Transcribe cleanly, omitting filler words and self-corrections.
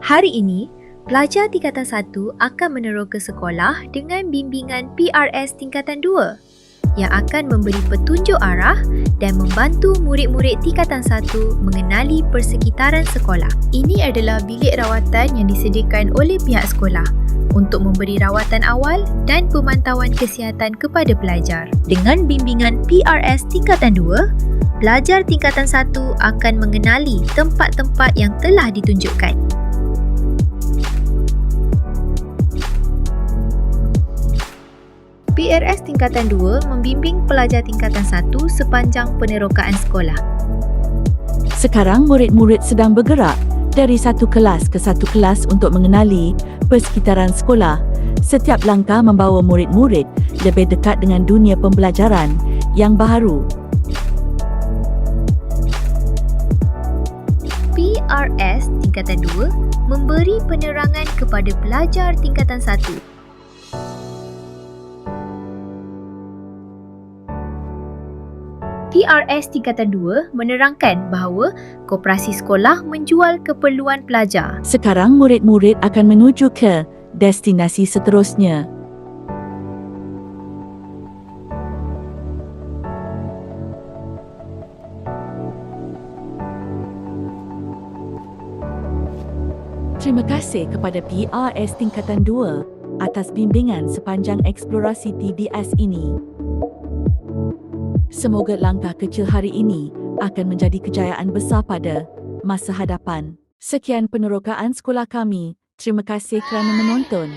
Hari ini, pelajar tingkatan 1 akan meneroka sekolah dengan bimbingan PRS tingkatan 2 yang akan memberi petunjuk arah dan membantu murid-murid tingkatan 1 mengenali persekitaran sekolah. Ini adalah bilik rawatan yang disediakan oleh pihak sekolah untuk memberi rawatan awal dan pemantauan kesihatan kepada pelajar. Dengan bimbingan PRS tingkatan 2, pelajar tingkatan 1 akan mengenali tempat-tempat yang telah ditunjukkan. PRS tingkatan 2 membimbing pelajar tingkatan 1 sepanjang penerokaan sekolah. Sekarang murid-murid sedang bergerak dari satu kelas ke satu kelas untuk mengenali persekitaran sekolah. Setiap langkah membawa murid-murid lebih dekat dengan dunia pembelajaran yang baharu. PRS tingkatan 2 memberi penerangan kepada pelajar tingkatan 1. PRS tingkatan 2 menerangkan bahawa koperasi sekolah menjual keperluan pelajar. Sekarang murid-murid akan menuju ke destinasi seterusnya. Terima kasih kepada PRS tingkatan 2 atas bimbingan sepanjang eksplorasi TDS ini. Semoga langkah kecil hari ini akan menjadi kejayaan besar pada masa hadapan. Sekian penerokaan sekolah kami. Terima kasih kerana menonton.